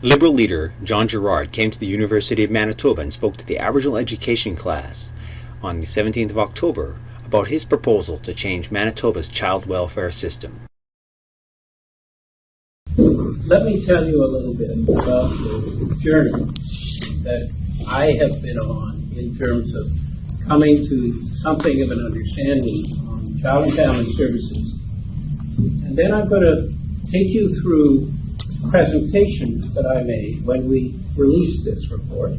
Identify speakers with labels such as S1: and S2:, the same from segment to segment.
S1: Liberal leader Jon Gerrard came to the University of Manitoba and spoke to the Aboriginal Education class on the 17th of October about his proposal to change Manitoba's child welfare system.
S2: Let me tell you a little bit about the journey that I have been on in terms of coming to something of an understanding on child and family services. And then I'm going to take you through presentations that I made when we released this report,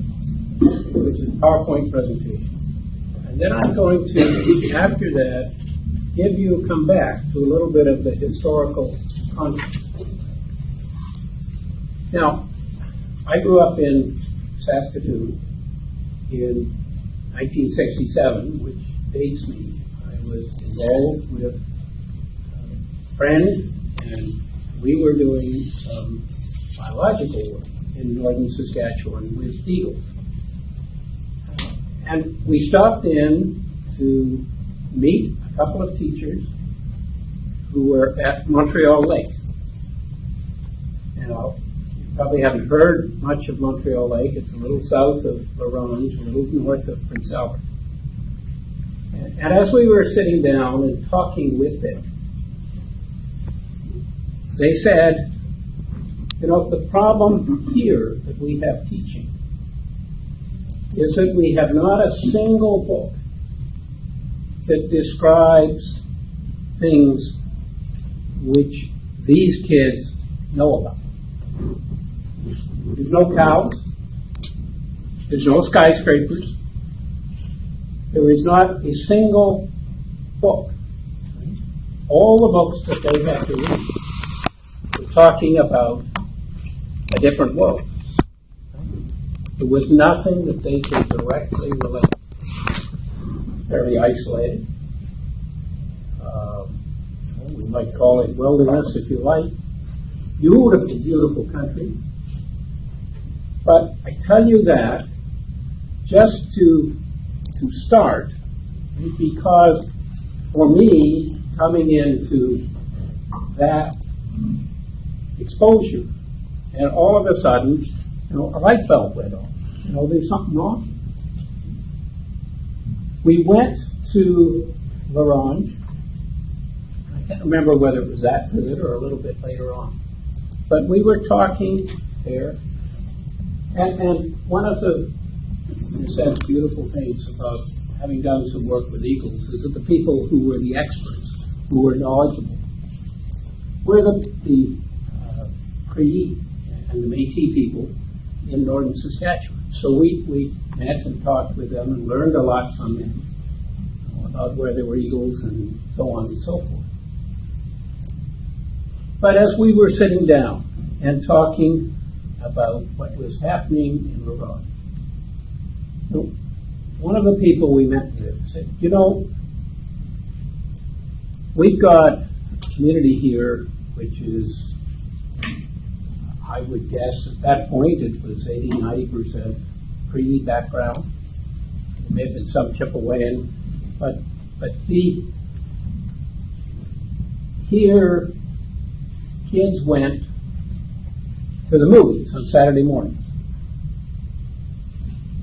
S2: which is a PowerPoint presentation. And then I'm going to, after that, come back to a little bit of the historical context. Now, I grew up in Saskatoon in 1967, which dates me. I was involved with a friend, and we were doing some biological work in northern Saskatchewan with eagles. And we stopped in to meet a couple of teachers who were at Montreal Lake. Now, you probably haven't heard much of Montreal Lake. It's a little south of La Ronge, a little north of Prince Albert. And as we were sitting down and talking with them, they said, the problem here that we have teaching is that we have not a single book that describes things which these kids know about. There's no cows. There's no skyscrapers. There is not a single book. All the books that they have to read were talking about a different world. There was nothing that they could directly relate. Very isolated. We might call it wilderness if you like. Beautiful, beautiful country. But I tell you that just to start, because for me, coming into that exposure, and all of a sudden, a light bulb went on. There's something wrong. We went to La Ronge. I can't remember whether it was that visit or a little bit later on. But we were talking there, and one of the beautiful things about having done some work with eagles is that the people who were the experts, who were knowledgeable, were the Cree and the Métis people in northern Saskatchewan. So we met and talked with them and learned a lot from them about where there were eagles and so on and so forth. But as we were sitting down and talking about what was happening in La Ronge, one of the people we met with said, we've got a community here which is, I would guess at that point it was 80-90% Cree background. There may have been some Chippewayan, but here kids went to the movies on Saturday mornings.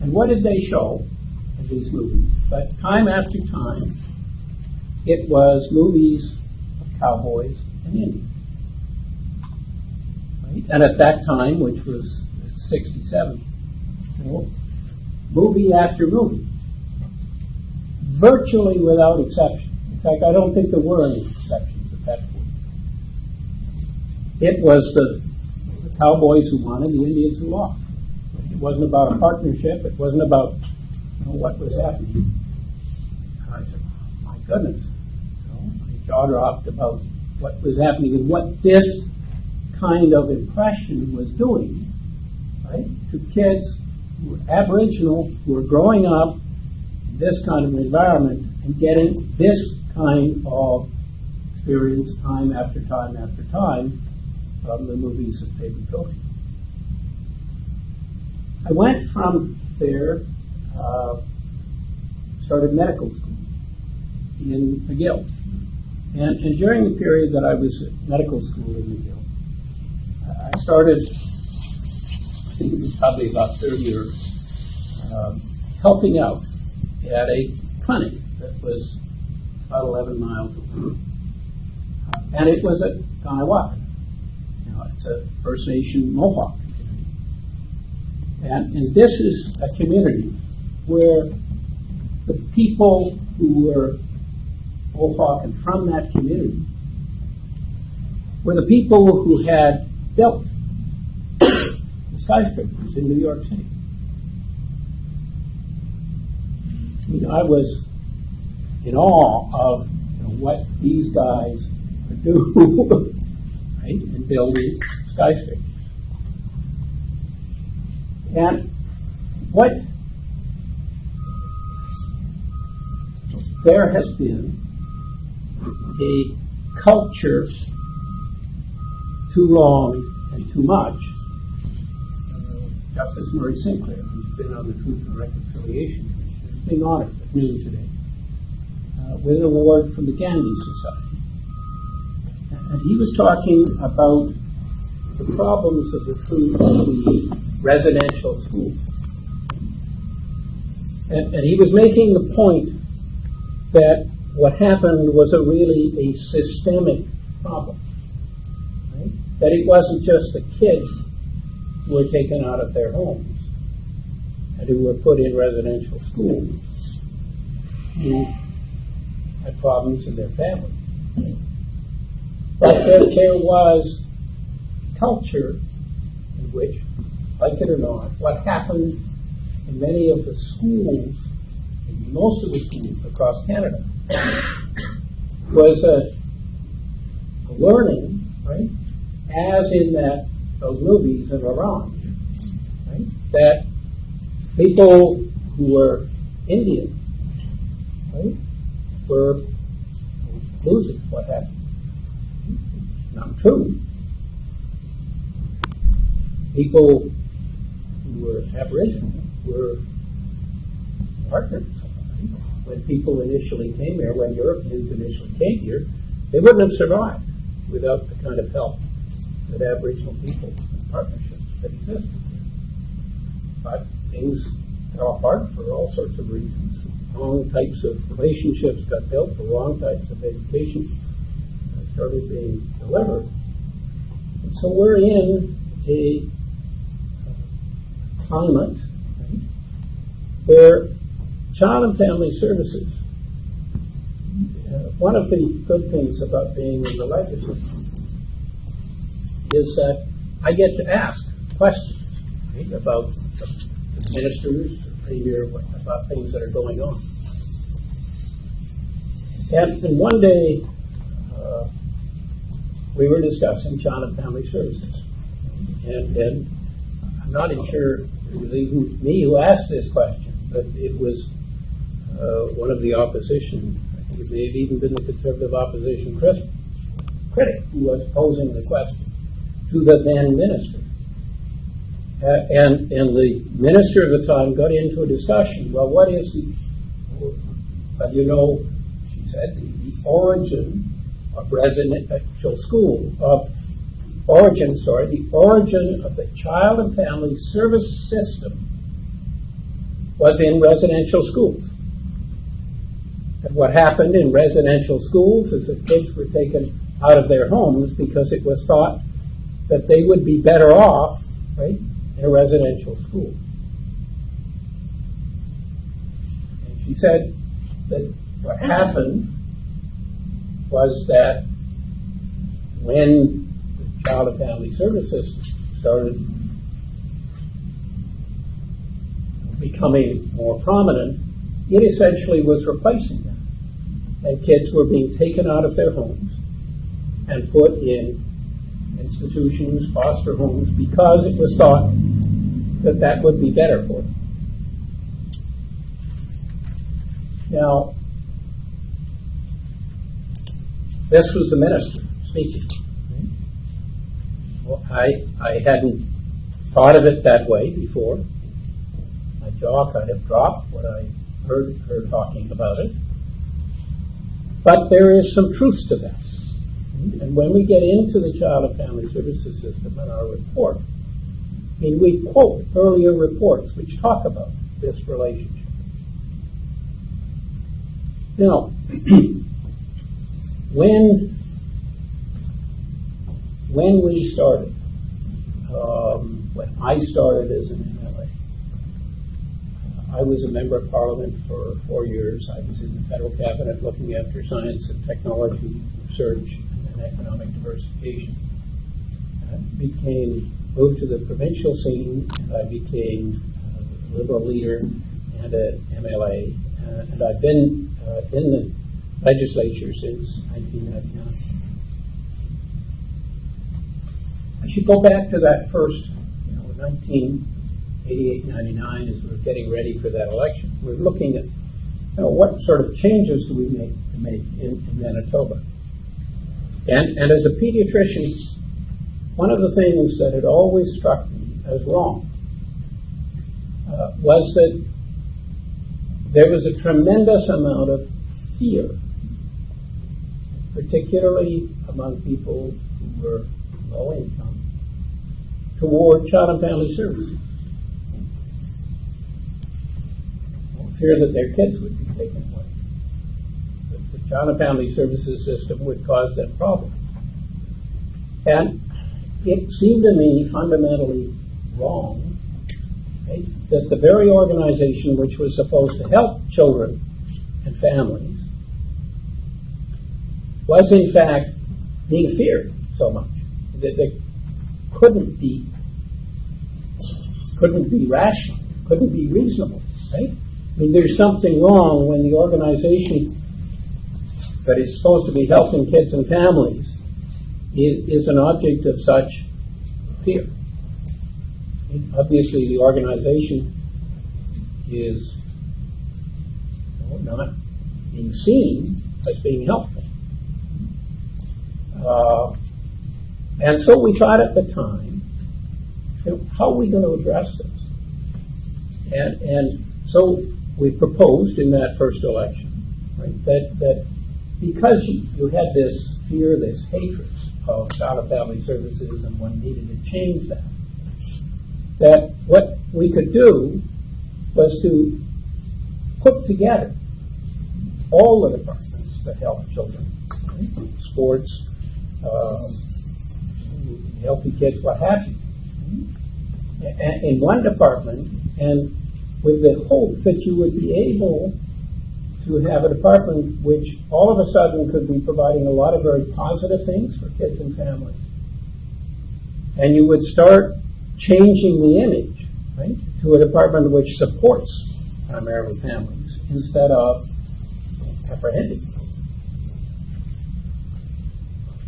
S2: And what did they show in these movies? But time after time, it was movies of cowboys and Indians. And at that time, which was 67, movie after movie, virtually without exception. In fact, I don't think there were any exceptions at that point. It was the cowboys who won and the Indians who lost. It wasn't about a partnership. It wasn't about what was happening. And I said, my goodness. My jaw dropped about what was happening and what this kind of impression was doing, to kids who were Aboriginal, who were growing up in this kind of environment and getting this kind of experience time after time after time from the movies that they were going. I went from there, started medical school in McGill. And during the period that I was at medical school in McGill, I started think it was probably about 30 years, helping out at a clinic that was about 11 miles away. And it was at Kanewakan. It's a First Nation Mohawk community. And this is a community where the people who were Mohawk and from that community were the people who had built the skyscrapers in New York City. I was in awe of what these guys could do, right, in building skyscrapers. And what there has been a culture too long and too much. Justice Murray Sinclair, who's been on the Truth and Reconciliation Commission, is being honored at noon today with an award from the Gandhi Society. And he was talking about the problems of the residential schools. And he was making the point that what happened was really a systemic problem. Right? That it wasn't just the kids who were taken out of their homes and who were put in residential schools who had problems in their family. But there was culture in which, like it or not, what happened in many of the schools, maybe most of the schools across Canada, was a learning, right, as in those movies in Orange, right, that people who were Indian, right, were losing what happened. Not true. People who were Aboriginal were partners. When people initially came here, when Europeans initially came here, they wouldn't have survived without the kind of help that Aboriginal people and partnerships that existed here. But things fell apart for all sorts of reasons. Wrong types of relationships got built, the wrong types of education started being delivered. And so we're in a climate, right, where Child and Family Services, one of the good things about being in the legislature is that I get to ask questions, right, about the ministers, the premier, about things that are going on. And one day, we were discussing Child and Family Services. And I'm not even sure it was even me who asked this question, but it was one of the opposition, I think it may have even been the Conservative opposition critic who was posing the question to the then minister. And the minister at the time got into a discussion. Well, what is the, she said, the origin of residential school, the origin of the Child and Family Service system was in residential schools. And what happened in residential schools is that kids were taken out of their homes because it was thought that they would be better off, right, in a residential school. And she said that what happened was that when the Child and Family Services started becoming more prominent, it essentially was replacing them. And kids were being taken out of their homes and put in institutions, foster homes, because it was thought that that would be better for them. Now, this was the minister speaking. Well, I hadn't thought of it that way before. My jaw kind of dropped when I heard her talking about it. But there is some truth to that. And when we get into the Child and Family Services system in our report, mean, we quote earlier reports which talk about this relationship. Now, when we started, when I started as an MLA, I was a member of Parliament for 4 years. I was in the federal cabinet looking after science and technology, research, and economic diversification. I moved to the provincial scene, and I became a Liberal leader and an MLA. And I've been in the legislature since 1999. I should go back to that first, 1988-99, as we were getting ready for that election. We're looking at, what sort of changes do we make in Manitoba? And as a pediatrician, one of the things that had always struck me as wrong was that there was a tremendous amount of fear, particularly among people who were low income, toward child and family services. Fear that their kids would be taken away. That the child and family services system would cause them problems. And it seemed to me fundamentally wrong, right, that the very organization which was supposed to help children and families was in fact being feared so much that they couldn't be rational, couldn't be reasonable, right? I mean, there's something wrong when the organization that is supposed to be helping kids and families is an object of such fear. Obviously, the organization is not being seen as being helpful. And so we thought at the time, how are we going to address this? And so we proposed in that first election, right, that because you had this fear, this hatred of child and family services, and one needed to change that what we could do was to put together all the departments that help children, right? Sports, healthy kids, what have you, in one department, and with the hope that you would be able to have a department which all of a sudden could be providing a lot of very positive things for kids and families. And you would start changing the image, right, to a department which supports primarily families instead of apprehending them.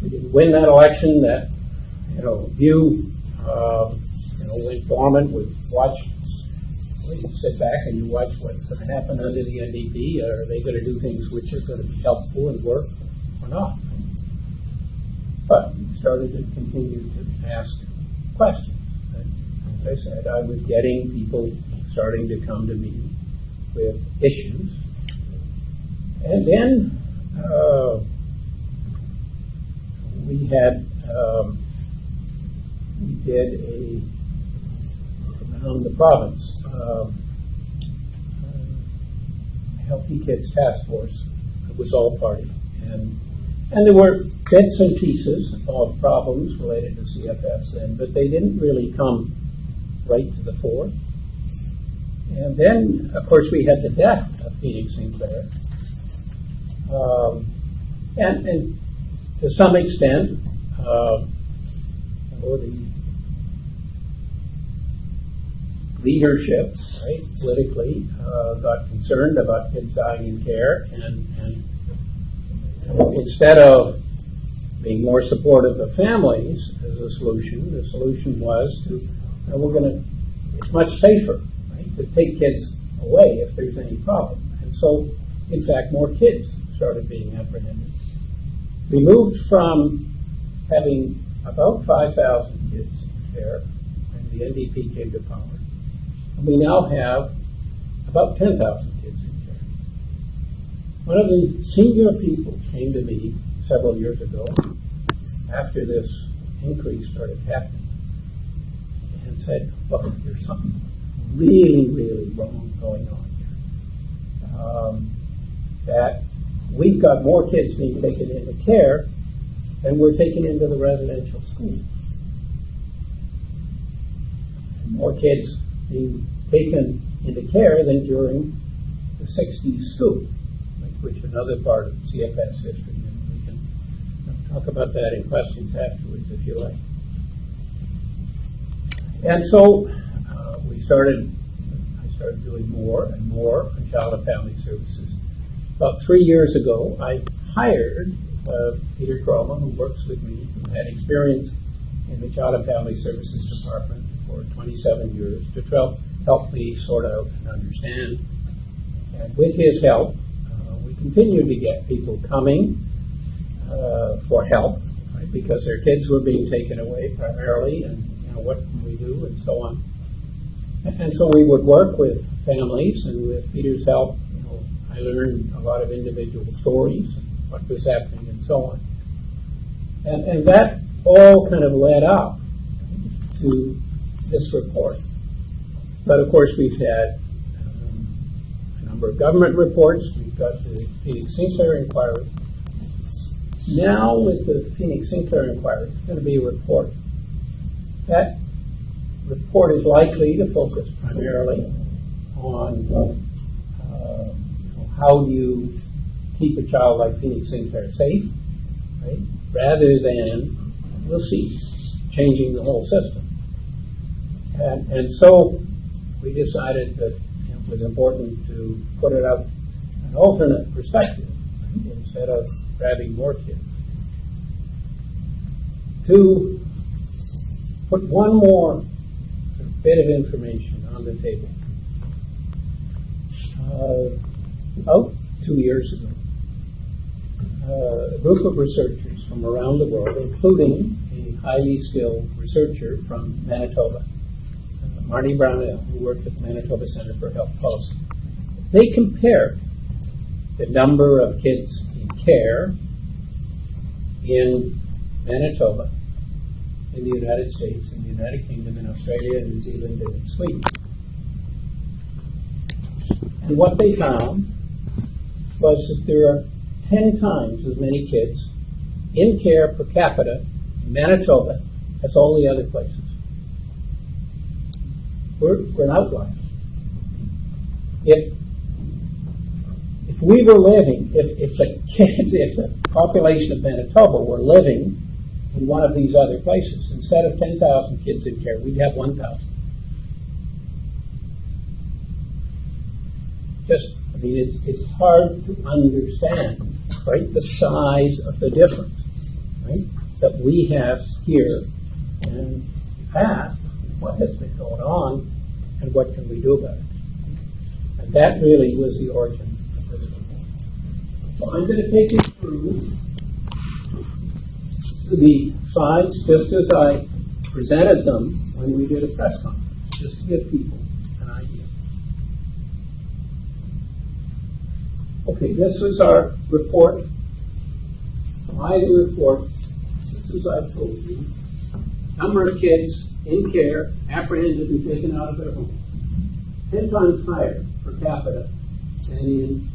S2: We didn't win that election. That view went dormant. We watched. You sit back and you watch what's going to happen under the NDP. Are they going to do things which are going to be helpful and work or not? But we started to continue to ask questions. And as I said, I was getting people starting to come to me with issues. And then we did around the province, Healthy Kids Task Force. It was all party. And there were bits and pieces of problems related to CFS then, but they didn't really come right to the fore. And then, of course, we had the death of Phoenix Sinclair. And to some extent, the leadership, right, politically, got concerned about kids dying in care, and instead of being more supportive of families as a solution, the solution was to, it's much safer, right, to take kids away if there's any problem. And so, in fact, more kids started being apprehended. We moved from having about 5,000 kids in care when the NDP came to power. And we now have about 10,000 kids in care. One of the senior people came to me several years ago after this increase started happening and said, look, there's something really, really wrong going on here. That we've got more kids being taken into care than we're taken into the residential school. And more kids being taken into care than during the 60s school, which is another part of CFS history. And we can talk about that in questions afterwards if you like. And so I started doing more and more on child and family services. About 3 years ago, I hired Peter Croma, who works with me, who had experience in the Child and Family Services Department for 27 years, to help me sort out and understand. And with his help, we continued to get people coming for help, right, because their kids were being taken away primarily, and what can we do, and so on. And so we would work with families, and with Peter's help, I learned a lot of individual stories, what was happening, and so on. And that all kind of led up to this report. But of course, we've had a number of government reports. We've got the Phoenix Sinclair inquiry. Now, with the Phoenix Sinclair inquiry, it's going to be a report. That report is likely to focus primarily on how do you keep a child like Phoenix Sinclair safe, right? Rather than, we'll see, changing the whole system. And so we decided that it was important to put it out an alternate perspective, right? Instead of grabbing more kids. To put one more bit of information on the table. About 2 years ago, a group of researchers from around the world, including a highly skilled researcher from Manitoba, Marnie Brownell, who worked at the Manitoba Center for Health Policy, they compared the number of kids in care in Manitoba, in the United States, in the United Kingdom, in Australia, New Zealand, and in Sweden. And what they found was that there are 10 times as many kids in care per capita in Manitoba as all the other places. We're an outlier. If we were living, if the population of Manitoba were living in one of these other places, instead of 10,000 kids in care, we'd have 1,000. It's hard to understand, right, the size of the difference, right, that we have here and the past, what has been going on, and what can we do about it. And that really was the origin of this report. So I'm going to take you through the slides just as I presented them when we did a press conference, just to give people an idea. Okay, this is our report. By the report, just as I told you, number of kids in care apprehended and taken out of their homes, 10 times higher per capita than in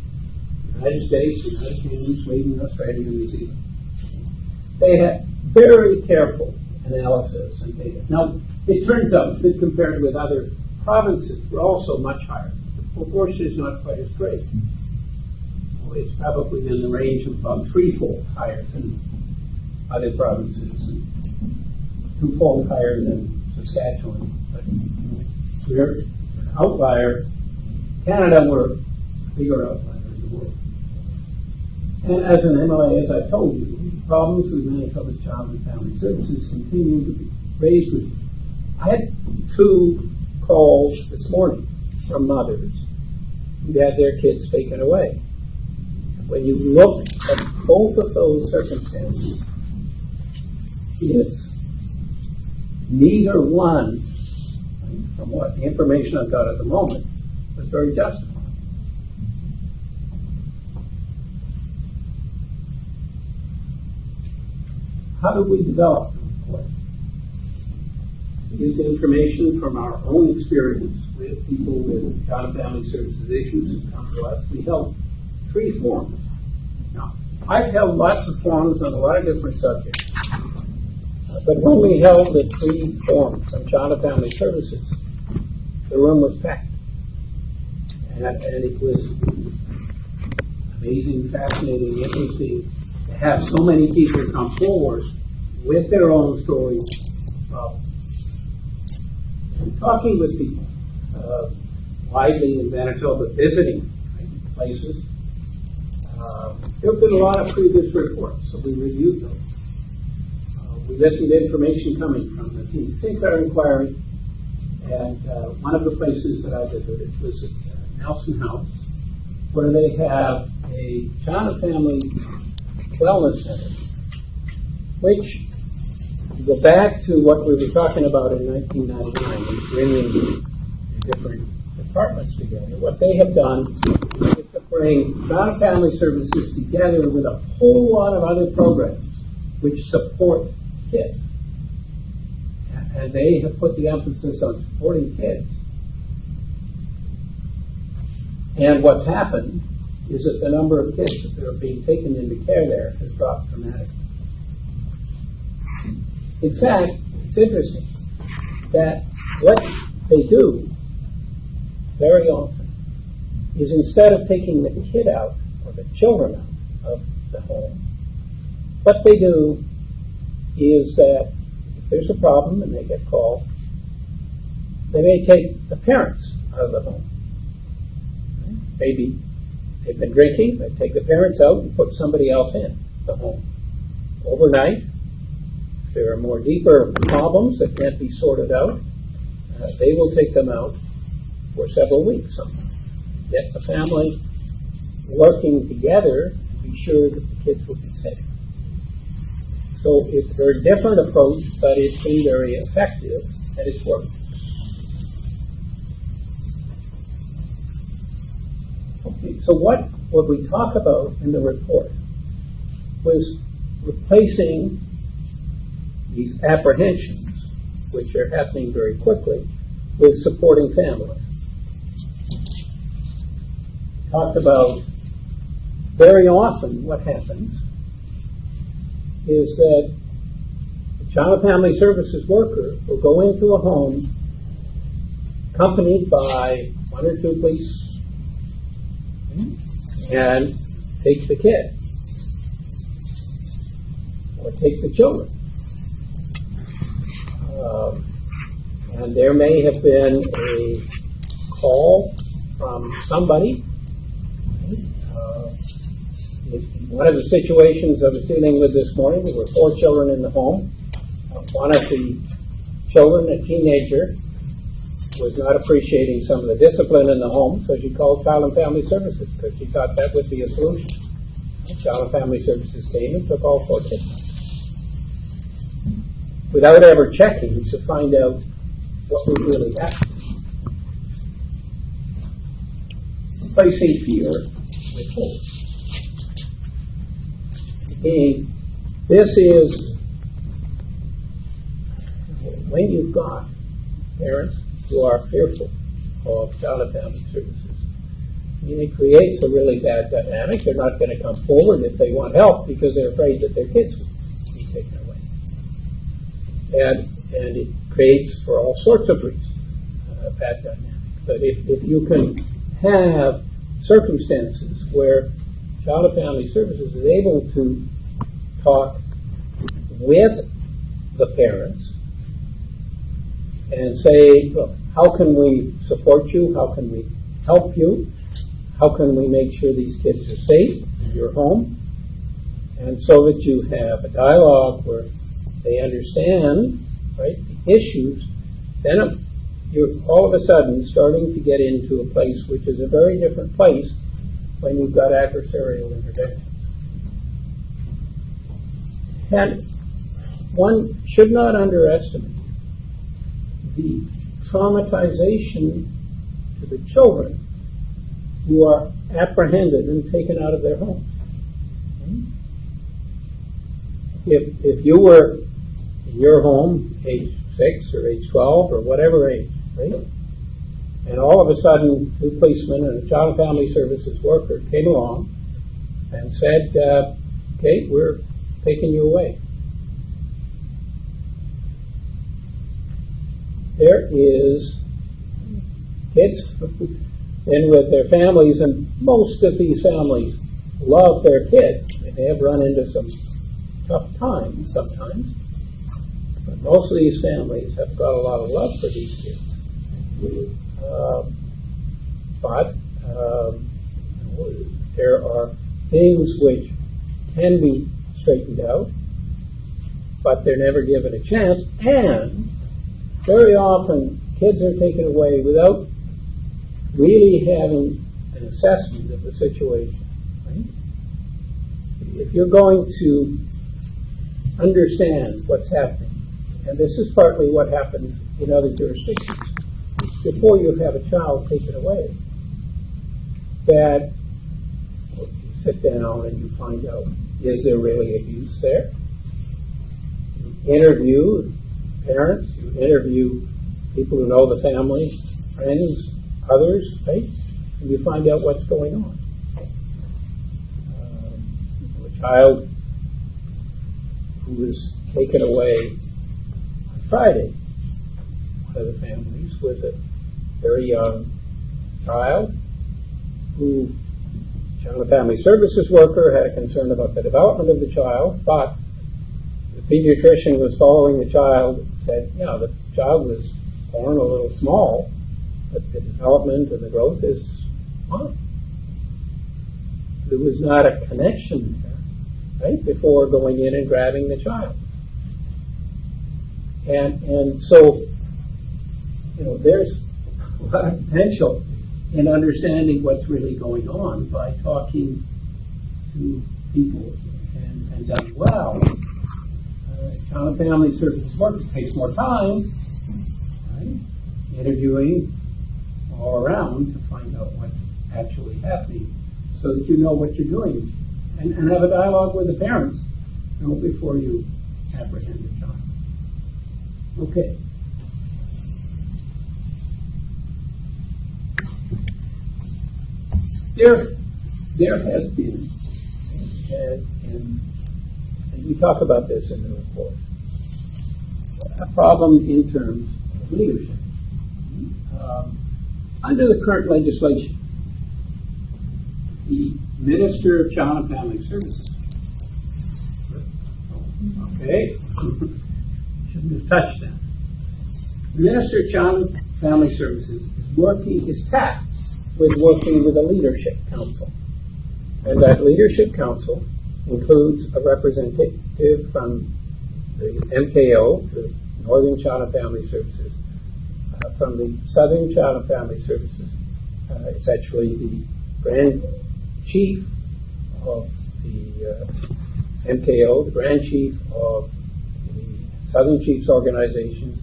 S2: the United States, United Kingdom, Sweden, Australia, and New Zealand. They had very careful analysis and data. Now, it turns out that compared with other provinces, we're also much higher. The proportion is not quite as great. It's probably in the range of about threefold higher than other provinces, and twofold higher than Saskatchewan. But we're an outlier. Canada, we're a bigger outlier in the world. And as an MLA, as I told you, problems with Manitoba's Child and Family Services continue to be raised with. I had 2 calls this morning from mothers who had their kids taken away. When you look at both of those circumstances, it's neither one, from what the information I've got at the moment, was very justified. How do we develop the report? used information from our own experience with people with child and family services issues who come to us. We held 3 forums. Now, I've held lots of forums on a lot of different subjects, but when we held the 3 forums on child and family services, the room was packed. And it was amazing, fascinating, interesting to have so many people come forward with their own stories. Talking with people widely in Manitoba, visiting places. There have been a lot of previous reports, so we reviewed them. We listened to information coming from the Phoenix Sinclair inquiry, and one of the places that I visited was at Nelson House, where they have a child and family wellness center, which, to go back to what we were talking about in 1999, bringing the different departments together, what they have done is to bring child and family services together with a whole lot of other programs which support kids. And they have put the emphasis on supporting kids. And what's happened is that the number of kids that are being taken into care there has dropped dramatically. In fact, it's interesting that what they do very often is, instead of taking the kid out or the children out of the home, what they do is that if there's a problem and they get called, they may take the parents out of the home. Maybe they've been drinking, they take the parents out and put somebody else in the home. Overnight, if there are more deeper problems that can't be sorted out, they will take them out for several weeks sometimes. Get the family working together to be sure that the kids will be safe. So it's a very different approach, but it's been very effective and it's worked. Okay, so what we talk about in the report was replacing these apprehensions, which are happening very quickly, with supporting families. Talked about very often what happens is that the child and family services worker will go into a home accompanied by 1 or 2 police and take the kid or take the children. And there may have been a call from somebody. In one of the situations I was dealing with this morning, there were 4 children in the home. One of the children, a teenager, was not appreciating some of the discipline in the home, so she called Child and Family Services because she thought that would be a solution. Child and Family Services came and took all 4 kids without ever checking to find out what was really happening. Replacing fear with hope. Again, this is when you've got parents who are fearful of child and family services. I mean, it creates a really bad dynamic. They're not going to come forward if they want help because they're afraid that their kids will be taken away. And it creates, for all sorts of reasons, a bad dynamic. But if you can have circumstances where Child and Family Services is able to talk with the parents and say, look, how can we support you? How can we help you? How can we make sure these kids are safe in your home? And so that you have a dialogue where they understand, right, the issues, then you're all of a sudden starting to get into a place which is a very different place when you've got adversarial interventions. And one should not underestimate the traumatization to the children who are apprehended and taken out of their homes. If you were in your home, age 6 or age 12 or whatever age, right? And all of a sudden, new policeman and a child and family services worker came along and said, okay, we're taking you away. There is kids in with their families, and most of these families love their kids. They have run into some tough times sometimes, but most of these families have got a lot of love for these kids. But there are things which can be straightened out, but they're never given a chance, and very often kids are taken away without really having an assessment of the situation. Right? If you're going to understand what's happening, and this is partly what happens in other jurisdictions, before you have a child taken away, that you sit down and you find out, is there really abuse there? You interview parents, you interview people who know the family, friends, others, right? And you find out what's going on. A child who was taken away on Friday, one of the families was a very young child who, child and family services worker, had a concern about the development of the child, but the pediatrician was following the child, said, yeah, the child was born a little small, but the development and the growth is fine. There was not a connection there, right, before going in and grabbing the child. And so, there's a lot of potential in understanding what's really going on by talking to people and saying, wow, child and family services work takes more time, right? Interviewing all around to find out what's actually happening so that you know what you're doing and have a dialogue with the parents before you apprehend the child. Okay. There has been, and we talk about this in the report, a problem in terms of leadership. Under the current legislation, the Minister of Child and Family Services, okay, shouldn't have touched that. The Minister of Child and Family Services is tasked with working with a leadership council. And that leadership council includes a representative from the MKO, the Northern Child and Family Services, from the Southern Child and Family Services. It's actually the Grand Chief of the MKO, the Grand Chief of the Southern Chiefs Organization,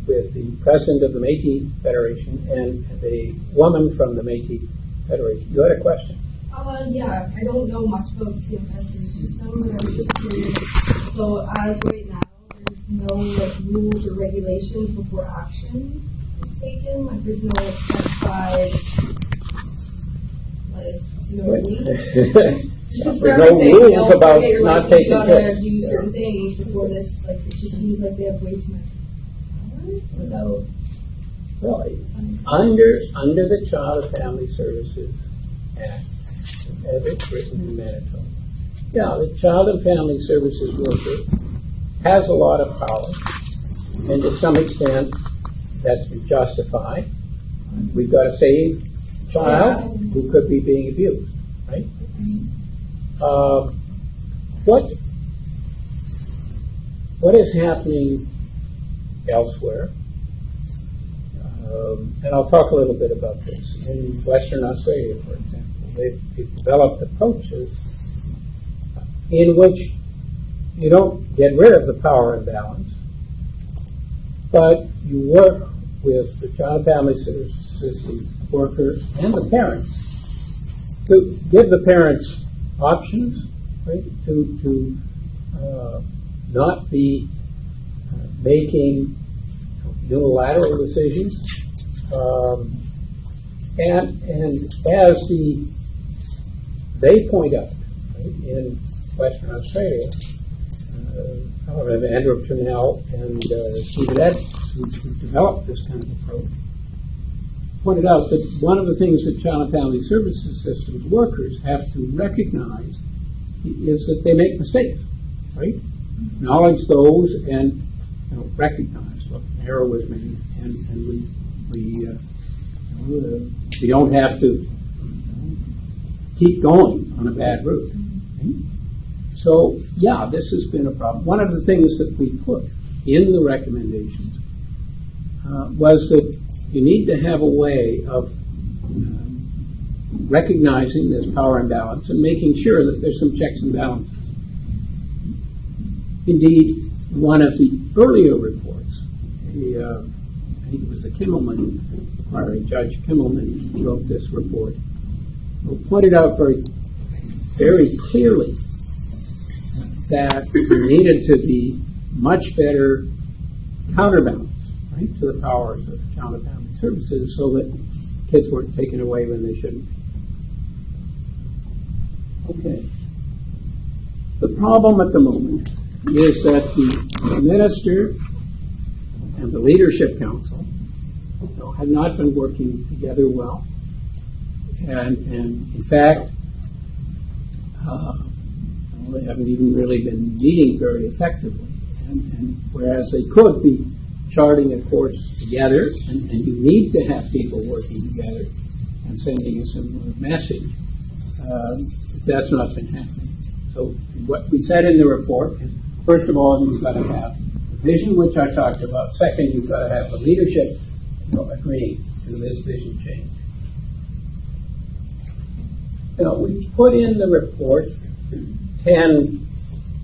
S2: with the President of the Métis Federation and the woman from the Métis Federation. You had a question?
S3: Yeah, I don't know much about CFS system, but I was just curious. So as right now, there's no rules or regulations before action is taken? There's no specified, you know what I mean? Just for
S2: no
S3: everything,
S2: rules about
S3: get your
S2: not
S3: license,
S2: taking
S3: you gotta
S2: kids.
S3: do certain things before this. It just seems like they have way too much power without.
S2: Well, under the Child and Family Services Act, as it's written in Manitoba, yeah, the Child and Family Services worker has a lot of power, and to some extent, that's been justified. We've got to save a child who could be being abused, right? What is happening elsewhere? And I'll talk a little bit about this. In Western Australia, for example, they've developed approaches in which you don't get rid of the power imbalance, but you work with the child family services worker and the parents to give the parents options, right? To not be making unilateral decisions. And as they point out, right, in Western Australia, Andrew Turnell and Stephen Edwards, who developed this kind of approach, pointed out that one of the things that Child and Family Services Systems workers have to recognize is that they make mistakes, right? Acknowledge those and recognize what error was made, and we don't have to keep going on a bad route. Okay? So, yeah, this has been a problem. One of the things that we put in the recommendations was that you need to have a way of recognizing this power imbalance and making sure that there's some checks and balances. Indeed, one of the earlier reports, I think it was the Kimmelman inquiry, Judge Kimmelman wrote this report, pointed out very clearly that there needed to be much better counterbalance, right, to the powers of Child and Family Services so that kids weren't taken away when they shouldn't be. Okay. The problem at the moment is that the minister and the leadership council have not been working together well, and in fact, they haven't even really been meeting very effectively. And whereas they could be charting a course together, and you need to have people working together and sending a similar message, that's not been happening. So what we said in the report is, first of all, you've got to have the vision, which I talked about. Second, you've got to have the leadership agreeing to this vision change. We put in the report 10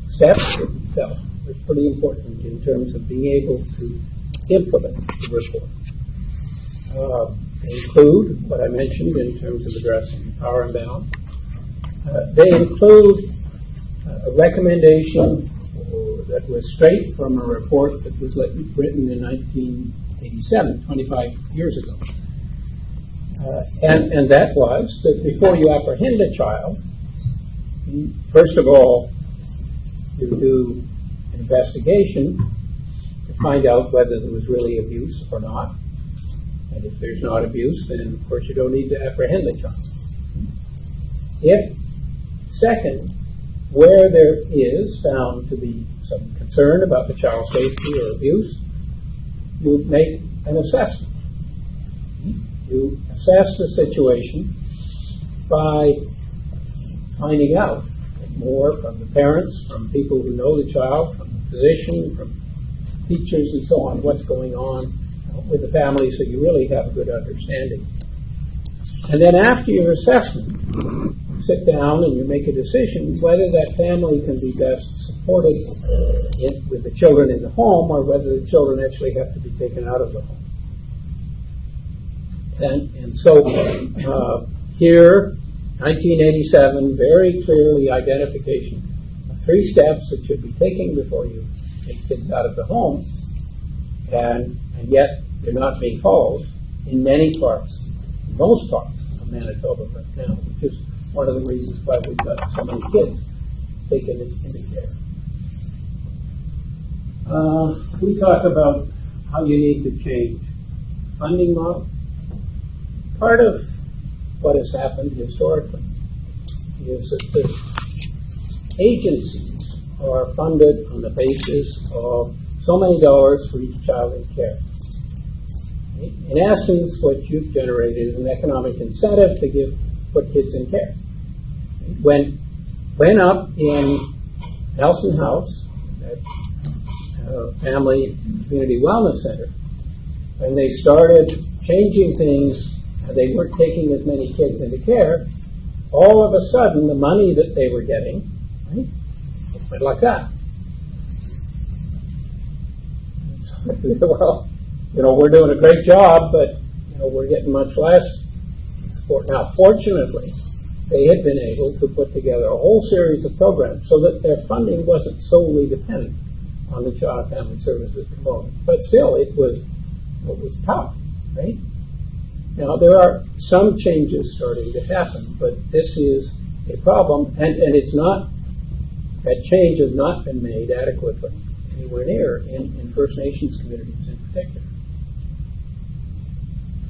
S2: steps that we felt were pretty important in terms of being able to implement the report. They include what I mentioned in terms of addressing power imbalance. They include a recommendation that was straight from a report that was written in 1987, 25 years ago. And that was that before you apprehend a child, first of all, you do an investigation to find out whether there was really abuse or not. And if there's not abuse, then of course you don't need to apprehend the child. If, second, where there is found to be some concern about the child's safety or abuse, you make an assessment. You assess the situation by finding out more from the parents, from people who know the child, from the physician, from teachers and so on, what's going on with the family, so you really have a good understanding. And then after your assessment, you sit down and you make a decision whether that family can be best supported with the children in the home or whether the children actually have to be taken out of the home. And so here, 1987, very clearly identification of 3 steps that should be taken before you take kids out of the home, and yet they're not being followed in many parts, most parts of Manitoba right now, which is one of the reasons why we've got so many kids taken into care. We talk about how you need to change funding model. Part of what has happened historically is that the agencies are funded on the basis of so many dollars for each child in care. In essence, what you've generated is an economic incentive to put kids in care. When up in Nelson House, that family community wellness center, when they started changing things, they weren't taking as many kids into care, all of a sudden the money that they were getting, right, went like that. Well, we're doing a great job, but we're getting much less support. Now, fortunately, they had been able to put together a whole series of programs so that their funding wasn't solely dependent on the Child and Family Services component. But still, it was it was tough, right? Now, there are some changes starting to happen, but this is a problem, and it's not, that change has not been made adequately anywhere near in First Nations communities in particular.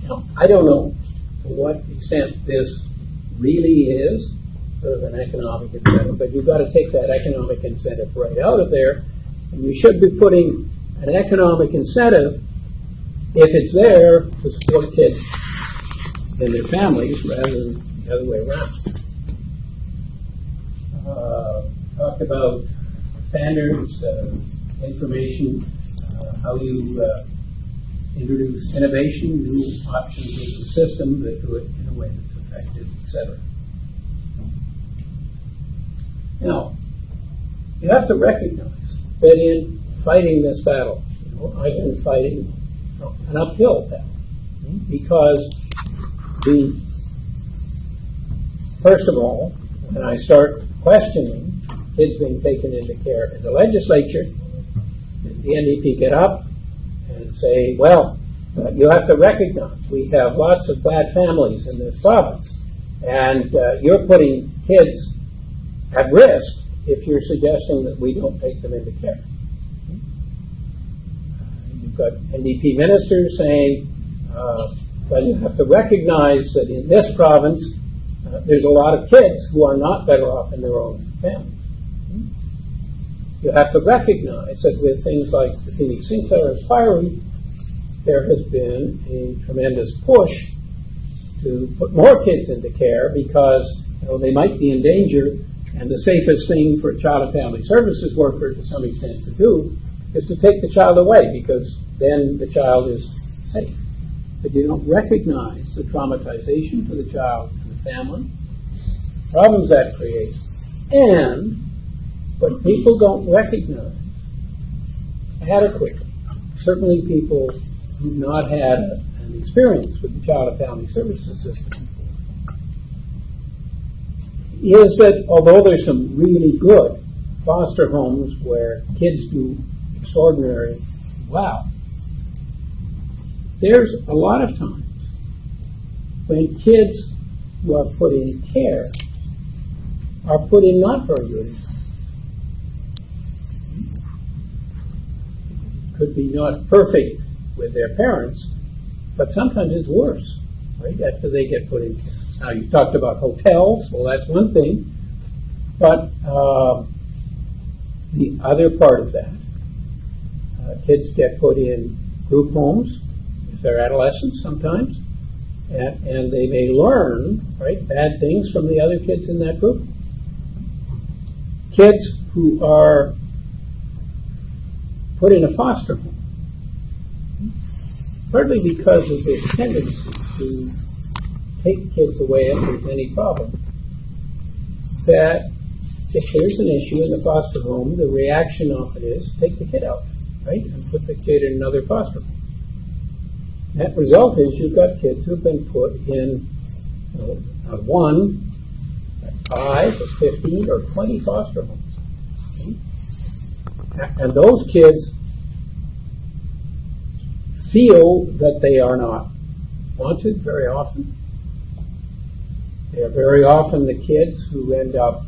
S2: Now, I don't know to what extent this really is sort of an economic incentive, but you've got to take that economic incentive right out of there, and you should be putting an economic incentive, if it's there, to support kids and their families rather than the other way around. Talked about standards, information, how you introduce innovation, new options of the system that do it in a way that's effective, etc. Now, you have to recognize that in fighting this battle, I've been fighting an uphill battle because first of all, when I start questioning kids being taken into care in the legislature, the NDP get up and say, well, you have to recognize we have lots of bad families in this province, and you're putting kids at risk if you're suggesting that we don't take them into care. You've got NDP ministers saying, well, you have to recognize that in this province, there's a lot of kids who are not better off in their own families. You have to recognize that with things like the Phoenix Sinclair inquiry, there has been a tremendous push to put more kids into care because they might be in danger, and the safest thing for a child and family services worker to some extent to do is to take the child away because then the child is safe. But you don't recognize the traumatization to the child and the family, problems that creates, and what people don't recognize adequately, certainly people who've not had an experience with the child and family services system before, is that although there's some really good foster homes where kids do extraordinary well, there's a lot of times when kids who are put in care are put in not very good. Could be not perfect with their parents, but sometimes it's worse, right, after they get put in care. Now, you talked about hotels. Well, that's one thing. But the other part of that, kids get put in group homes if they're adolescents sometimes, and they may learn, right, bad things from the other kids in that group. Kids who are put in a foster home, partly because of this tendency to take kids away if there's any problem, that if there's an issue in the foster home, the reaction often is take the kid out, right, and put the kid in another foster home. That result is you've got kids who've been put in not one, but 5 or 15 or 20 foster homes. And those kids feel that they are not wanted very often. They are very often the kids who end up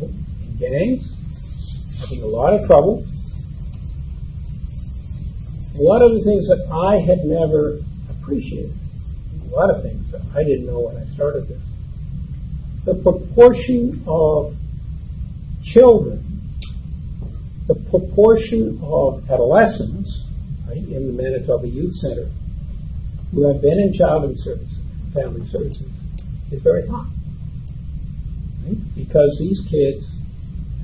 S2: in gangs, having a lot of trouble. A lot of the things that I had never appreciated, a lot of things that I didn't know when I started this. The proportion of children, the proportion of adolescents, right, in the Manitoba Youth Center who have been in child and family services is very high, right? Because these kids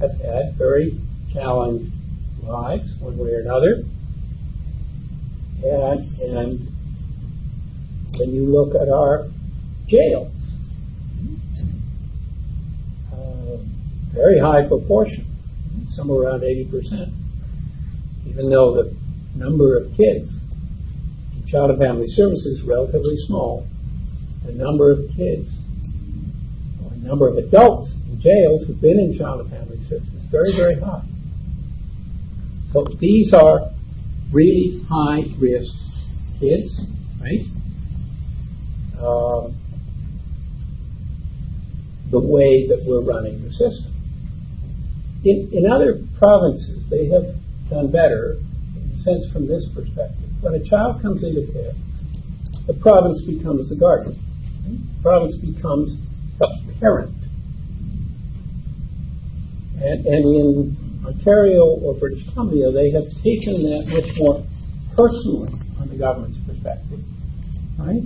S2: have had very challenged lives one way or another, and when you look at our jails, very high proportion, somewhere around 80%, even though the number of kids in child and family services is relatively small, the number of kids, or the number of adults in jails who've been in child and family services is very, very high. So these are really high risk kids, right? The way that we're running the system. In other provinces, they have done better, in a sense, from this perspective. When a child comes into care, the province becomes the guardian. Right? The province becomes the parent. And in Ontario or British Columbia, they have taken that much more personally on the government's perspective. Right?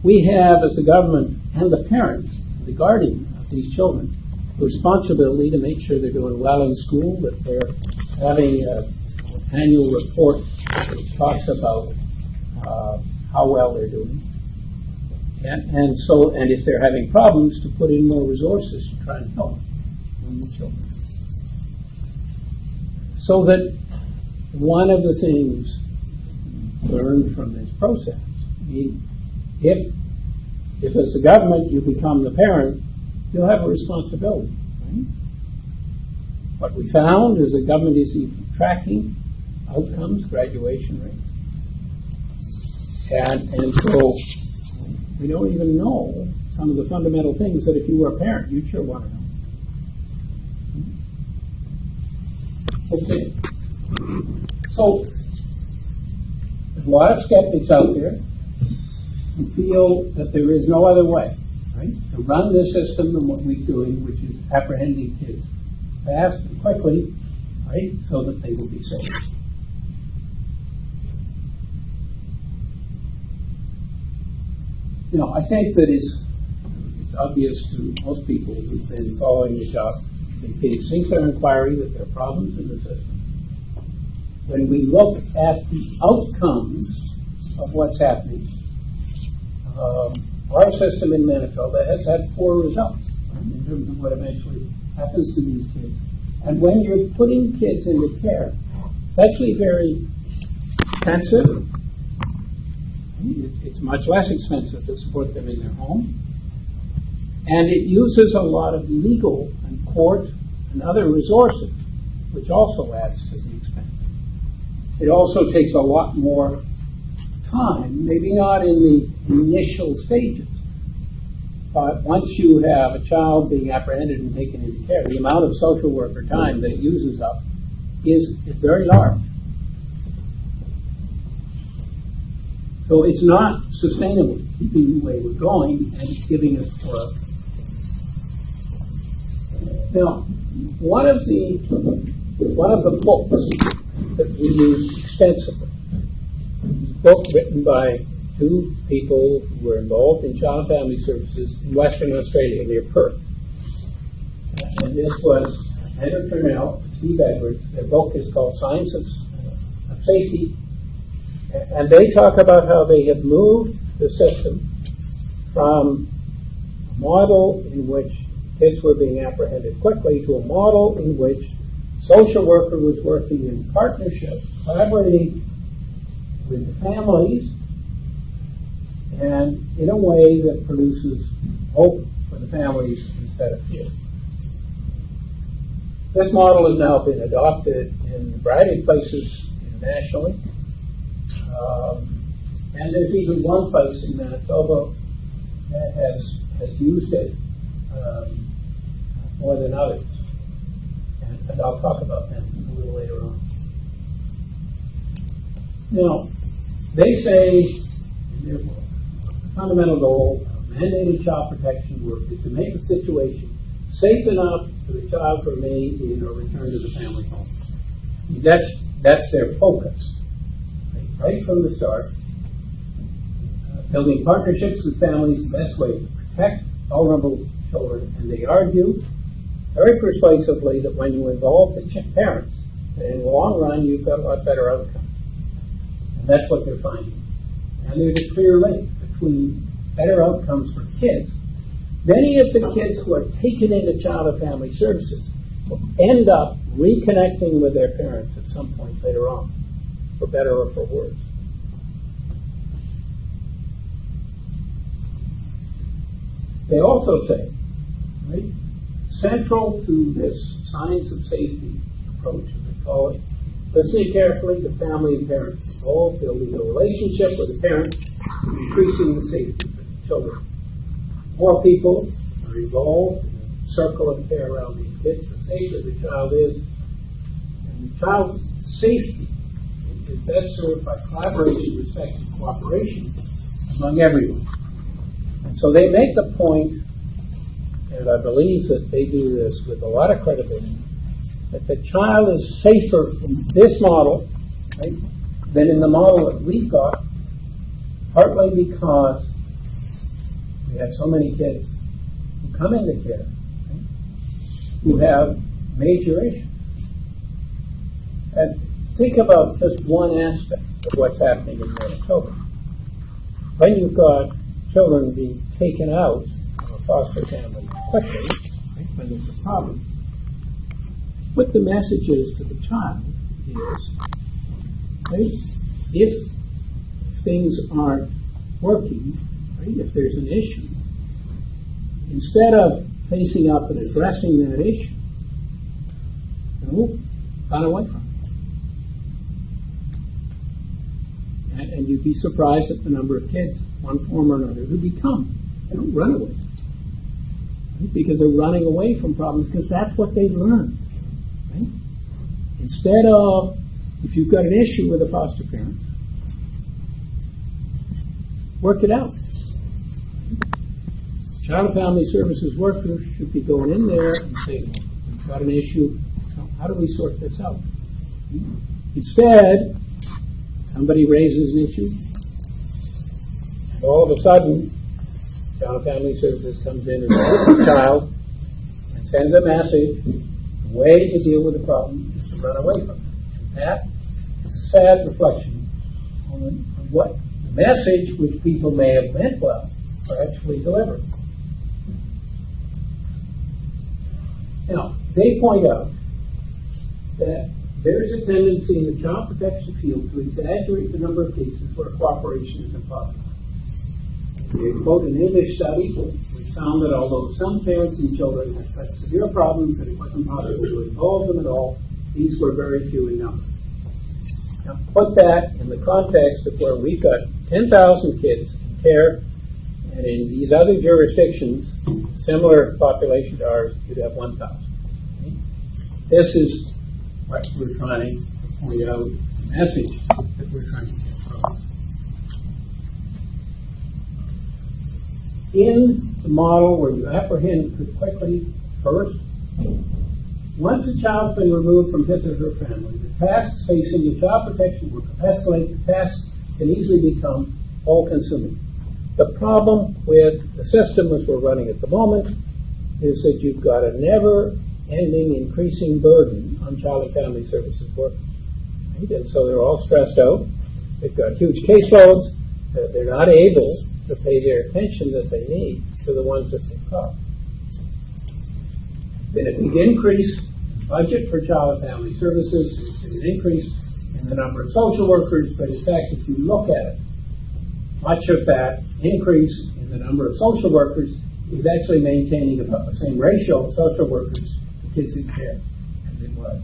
S2: We have, as the government and the parents, the guardian of these children, the responsibility to make sure they're doing well in school, that they're having an annual report which talks about how well they're doing. And if they're having problems, to put in more resources to try and help the children. So that one of the things learned from this process, I mean, if as the government you become the parent, you'll have a responsibility. Right? What we found is the government is tracking outcomes, graduation rates. And so we don't even know some of the fundamental things that if you were a parent, you'd sure want to know. Okay. So there's a lot of skeptics out there who feel that there is no other way, right, to run this system than what we're doing, which is apprehending kids fast and quickly, right, so that they will be safe. I think that it's obvious to most people who've been following the job, the Phoenix Sinclair inquiry, that there are problems in the system. When we look at the outcomes of what's happening, our system in Manitoba has had poor results, right, in terms of what eventually happens to these kids. And when you're putting kids into care, it's actually very expensive. It's much less expensive to support them in their home. And it uses a lot of legal and court and other resources, which also adds to the expense. It also takes a lot more time, maybe not in the initial stages, but once you have a child being apprehended and taken into care, the amount of social worker time that it uses up is very large. So it's not sustainable keeping the way we're going, and it's giving us poor. Now, one of the books that we use extensively is a book written by two people who were involved in child and family services in Western Australia near Perth. And this was Andrew Turnell and Steve Edwards. Their book is called Science of Safety. And they talk about how they have moved the system from a model in which kids were being apprehended quickly to a model in which social worker was working in partnership, collaborating with the families, and in a way that produces hope for the families instead of fear. This model has now been adopted in a variety of places internationally. And there's even one place in Manitoba that has used it more than others. And I'll talk about them a little later on. Now, they say in their book, the fundamental goal of mandated child protection work is to make the situation safe enough for the child to remain in or return to the family home. That's their focus. Right from the start, building partnerships with families is the best way to protect vulnerable children. And they argue very persuasively that when you involve the parents, that in the long run you've got a lot better outcomes. And that's what they're finding. And there's a clear link between better outcomes for kids. Many of the kids who are taken into child and family services will end up reconnecting with their parents at some point later on, for better or for worse. They also say, right, central to this science of safety approach, as they call it, listening carefully to family and parents involved, building a relationship with the parents, increasing the safety for the children. More people are involved in a circle of care around these kids, the safer the child is. And the child's safety is best served by collaboration, respect, and cooperation among everyone. And so they make the point, and I believe that they do this with a lot of credibility, that the child is safer in this model, right, than in the model that we've got, partly because we have so many kids who come into care, right, who have major issues. And think about just one aspect of what's happening in Manitoba. When you've got children being taken out of a foster family quickly, right, when there's a problem, what the message is to the child is, right, if things aren't working, right, if there's an issue, instead of facing up and addressing that issue, run away from it. And you'd be surprised at the number of kids, one form or another, who become, they don't run away, right, because they're running away from problems because that's what they've learned. Right? Instead of, if you've got an issue with a foster parent, work it out. Child and Family Services workers should be going in there and saying, we've got an issue, how do we sort this out? Instead, somebody raises an issue, and all of a sudden, Child and Family Services comes in and looks at the child and sends a message. The way to deal with the problem is to run away from it. And that is a sad reflection on what the message which people may have meant well are actually delivering. Now, they point out that there's a tendency in the child protection field to exaggerate the number of cases where cooperation is impossible. They quote an English study which found that although some parents and children had such severe problems that it wasn't possible to involve them at all, these were very few in number. Now, put that in the context of where we've got 10,000 kids in care, and in these other jurisdictions, similar population to ours, you'd have 1,000. Okay? This is what we're trying to point out, the message that we're trying to get across. In the model where you apprehend quickly first, once a child's been removed from his or her family, the tasks facing the child protection worker escalate. The tasks can easily become all-consuming. The problem with the system as we're running at the moment is that you've got a never-ending increasing burden on Child and Family Services workers. Right? And so they're all stressed out. They've got huge caseloads. They're not able to pay their attention that they need to the ones that they've got. Been a big increase in budget for Child and Family Services. There's been an increase in the number of social workers, but in fact, if you look at it, much of that increase in the number of social workers is actually maintaining about the same ratio of social workers to kids in care as it was.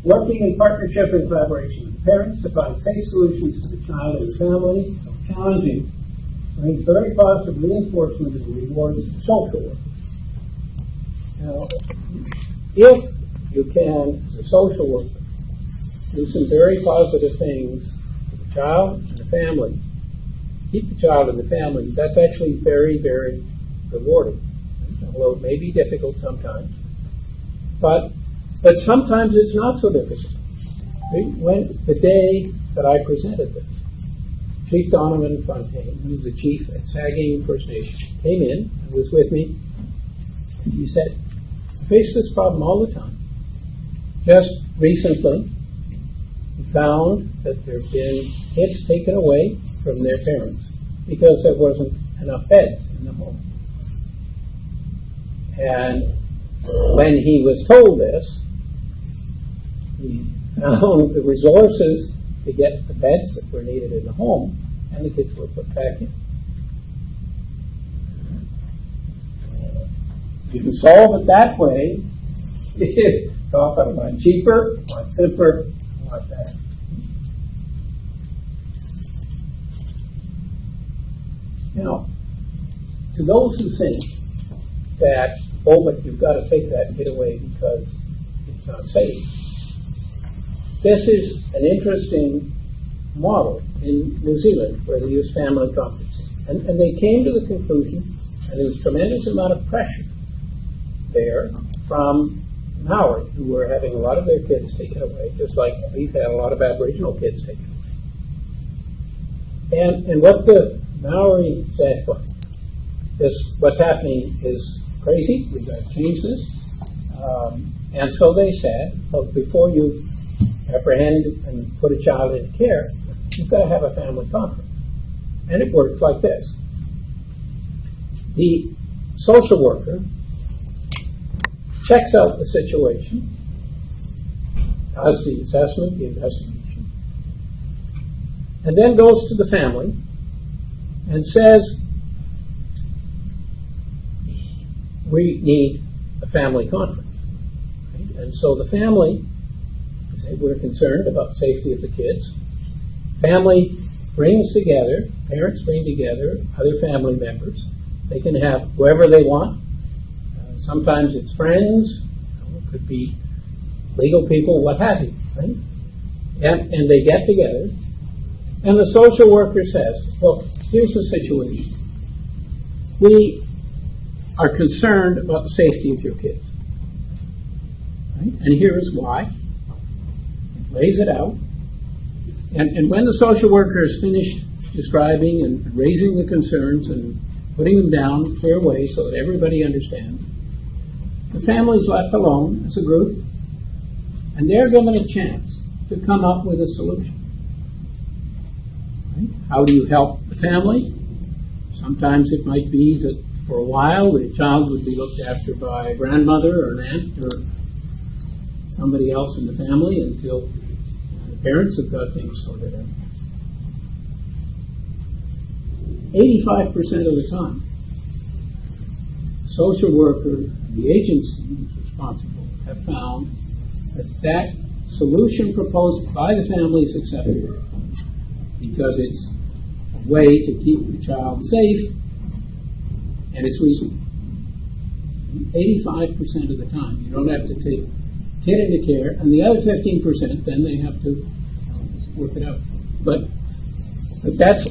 S2: Working in partnership and collaboration with parents to find safe solutions for the child and the family, though challenging, brings very positive reinforcement and rewards to social work. Now, if you can, as a social worker, do some very positive things for the child and the family, keep the child and the family, that's actually very, very rewarding. Although it may be difficult sometimes. But sometimes it's not so difficult. When the day that I presented this, Chief Donovan Fontaine, who's the chief at Saugeen First Nation, came in and was with me. And he said, I face this problem all the time. Just recently, we found that there have been kids taken away from their parents because there wasn't enough beds in the home. And when he was told this, he found the resources to get the beds that were needed in the home, and the kids were put back in. You can solve it that way. It's often a lot cheaper, a lot simpler, a lot better. You know, to those who think that, oh, but you've got to take that kid away because it's not safe, this is an interesting model in New Zealand where they use family conferencing. And they came to the conclusion, and there was a tremendous amount of pressure there from Maori, who were having a lot of their kids taken away, just like we've had a lot of Aboriginal kids taken away. And what the Maori said, well, what's happening is crazy, we've got to change this. And so they said, well, before you apprehend and put a child into care, you've got to have a family conference. And it works like this. The social worker checks out the situation, does the assessment, the investigation, and then goes to the family and says, we need a family conference. Right? And so the family, we're concerned about the safety of the kids. Family brings together, parents bring together other family members. They can have whoever they want. Sometimes it's friends, it could be legal people, what have you, right? And they get together, and the social worker says, look, here's the situation. We are concerned about the safety of your kids. Right? And here's why. It lays it out. And when the social worker is finished describing and raising the concerns and putting them down in a clear way so that everybody understands, the family is left alone as a group, and they're given a chance to come up with a solution. Right? How do you help the family? Sometimes it might be that for a while the child would be looked after by a grandmother or an aunt or somebody else in the family until the parents have got things sorted out. 85% of the time, social worker, the agency who's responsible, have found that solution proposed by the family is acceptable because it's a way to keep the child safe and it's reasonable. 85% of the time, you don't have to take kid into care, and the other 15%, then they have to work it out. But that's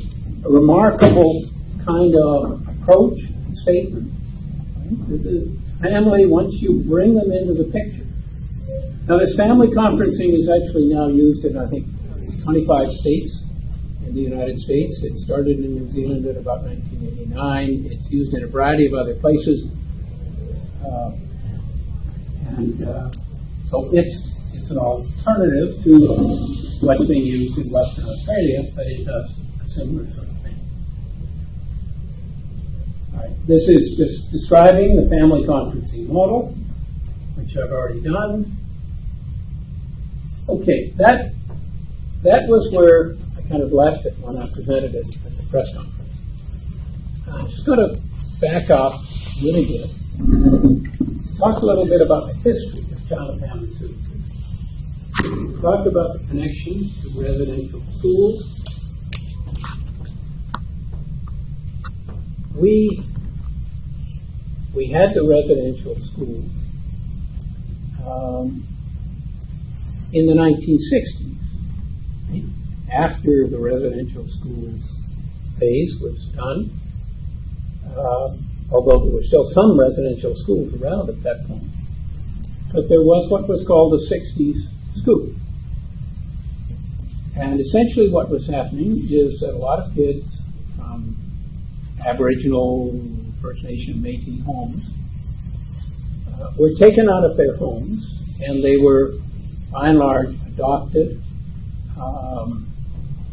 S2: a remarkable kind of approach and statement. Right? The family, once you bring them into the picture. Now, this family conferencing is actually now used in, I think, 25 states in the United States. It started in New Zealand in about 1989. It's used in a variety of other places. So it's an alternative to what's being used in Western Australia, but it does a similar sort of thing. All right. This is just describing the family conferencing model, which I've already done. Okay, that was where I kind of left it when I presented it at the press conference. I'm just going to back up a little bit, talk a little bit about the history of child and family services. Talk about the connection to residential schools. We had the residential school in the 1960s. Right? After the residential school phase was done, although there were still some residential schools around at that point, but there was what was called the 60s scoop. And essentially what was happening is that a lot of kids from Aboriginal, First Nation, Métis homes were taken out of their homes, and they were, by and large, adopted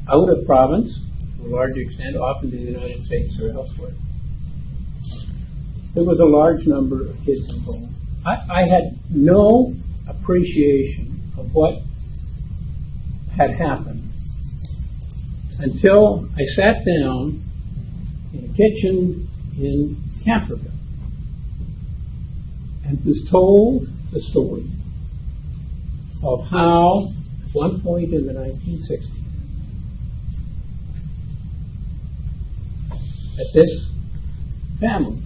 S2: out of province, to a large extent, often to the United States or elsewhere. There was a large number of kids involved. I had no appreciation of what had happened until I sat down in a kitchen in Camperville and was told the story of how, at one point in the 1960s, that this family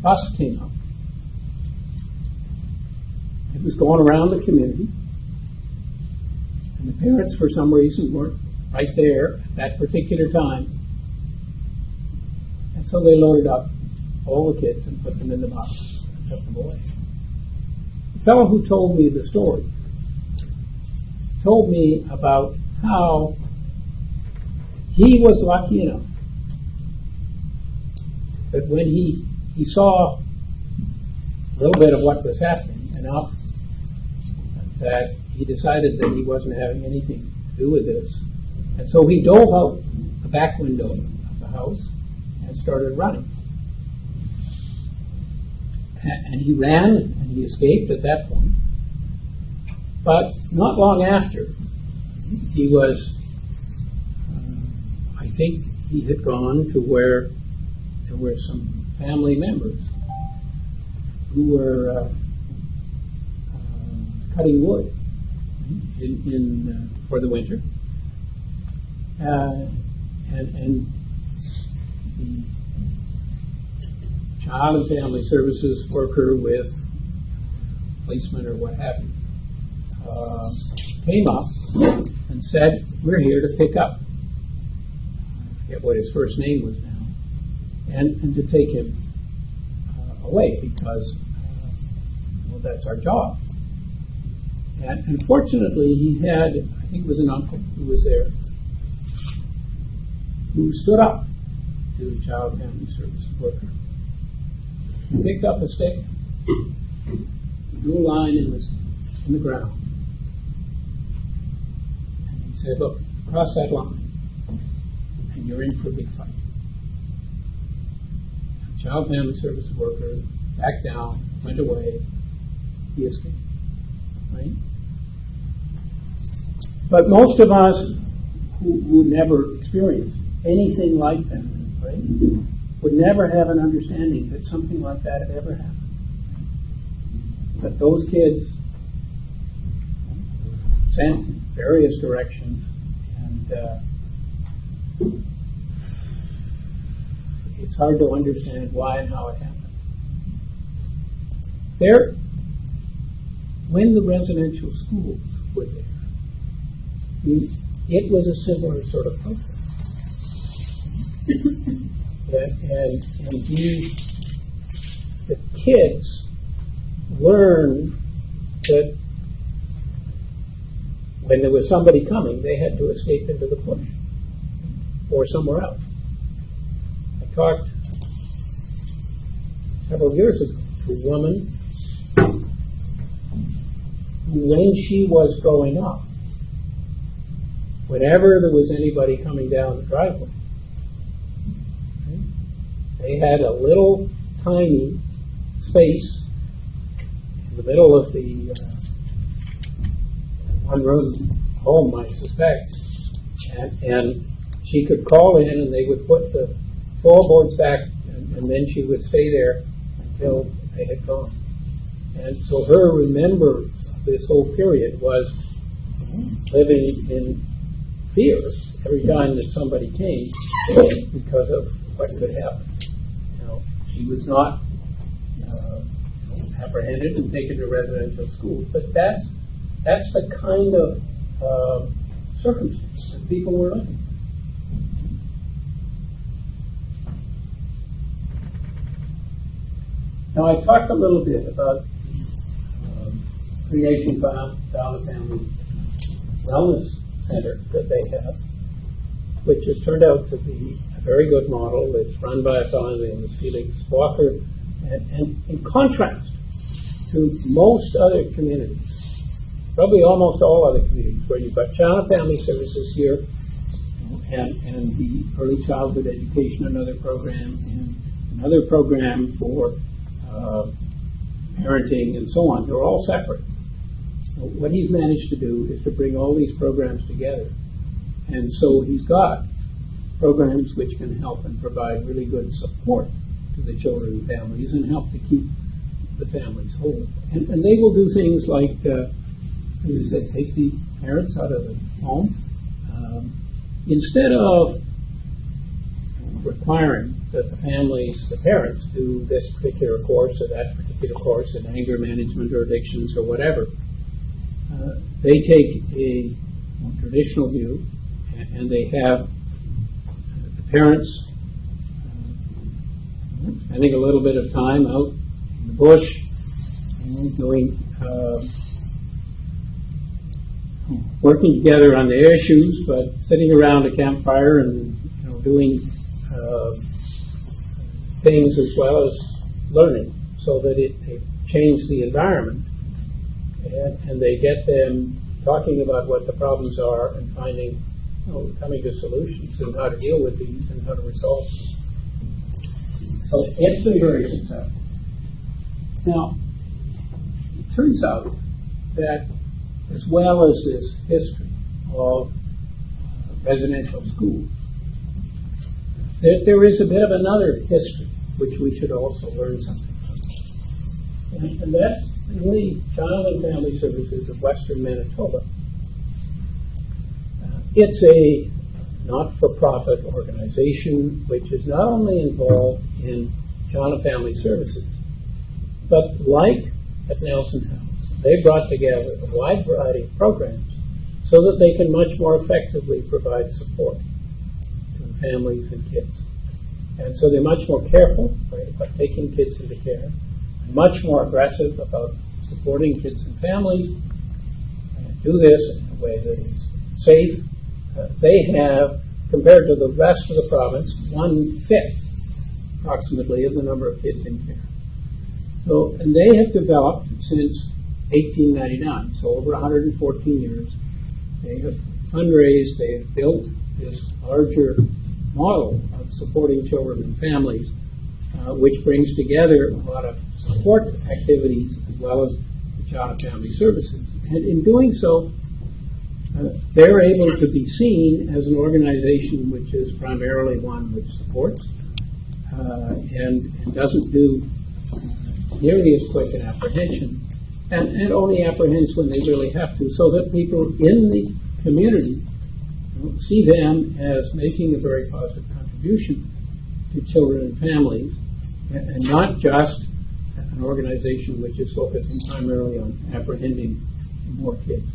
S2: bus came up. It was going around the community, and the parents, for some reason, weren't right there at that particular time. And so they loaded up all the kids and put them in the bus and took them away. The fellow who told me the story told me about how he was lucky enough that when he saw a little bit of what was happening, enough that he decided that he wasn't having anything to do with this. And so he dove out the back window of the house and started running. And he ran and he escaped at that point. But not long after, he was, I think he had gone to where there were some family members who were cutting wood for the winter. And the Child and Family Services worker with policeman or what have you came up and said, "We're here to pick up," I forget what his first name was now, and to take him away because, well, that's our job. And unfortunately, he had, I think it was an uncle who was there, who stood up to the Child and Family Services worker. He picked up a stick, drew a line and was in the ground. And he said, "Look, cross that line, and you're in for a big fight." The Child and Family Services worker backed down, went away, he escaped. Right? But most of us who never experienced anything like that, right, would never have an understanding that something like that had ever happened. That those kids sent in various directions, and it's hard to understand why and how it happened. When the residential schools were there, it was a similar sort of process. And the kids learned that when there was somebody coming, they had to escape into the bush or somewhere else. I talked several years ago to a woman who, when she was growing up, whenever there was anybody coming down the driveway, they had a little tiny space in the middle of the one-room home, I suspect, and she could call in and they would put the floorboards back, and then she would stay there until they had gone. And so her remembrance of this whole period was living in fear every time that somebody came because of what could happen. She was not apprehended and taken to residential schools, but that's the kind of circumstance that people were living. Now, I talked a little bit about Creation Child and Family Wellness Center that they have, which has turned out to be a very good model. It's run by a fellow named Felix Walker, and in contrast to most other communities, probably almost all other communities, where you've got child and family services here, and the early childhood education, another program, and another program for parenting and so on. They're all separate. So what he's managed to do is to bring all these programs together. And so he's got programs which can help and provide really good support to the children and families and help to keep the families whole. And they will do things like, as I said, take the parents out of the home. Instead of requiring that the families, the parents, do this particular course or that particular course in anger management or addictions or whatever, they take a more traditional view, and they have the parents spending a little bit of time out in the bush, doing working together on their issues, but sitting around a campfire and doing things as well as learning, so that they change the environment, and they get them talking about what the problems are and finding, coming to solutions and how to deal with these and how to resolve them. So it's been very successful. Now, it turns out that as well as this history of residential schools, there is a bit of another history which we should also learn something from. And that's in the Child and Family Services of Western Manitoba. It's a not-for-profit organization which is not only involved in Child and Family Services, but like at Nelson House, they brought together a wide variety of programs so that they can much more effectively provide support to the families and kids. And so they're much more careful, right, about taking kids into care, and much more aggressive about supporting kids and families, and do this in a way that is safe. They have, compared to the rest of the province, 1/5 approximately of the number of kids in care. So, and they have developed since 1899, so over 114 years. They have fundraised, they have built this larger model of supporting children and families, which brings together a lot of support activities as well as the Child and Family Services. And in doing so, they're able to be seen as an organization which is primarily one which supports and doesn't do nearly as quick an apprehension, and only apprehends when they really have to, so that people in the community see them as making a very positive contribution to children and families, and not just an organization which is focusing primarily on apprehending more kids.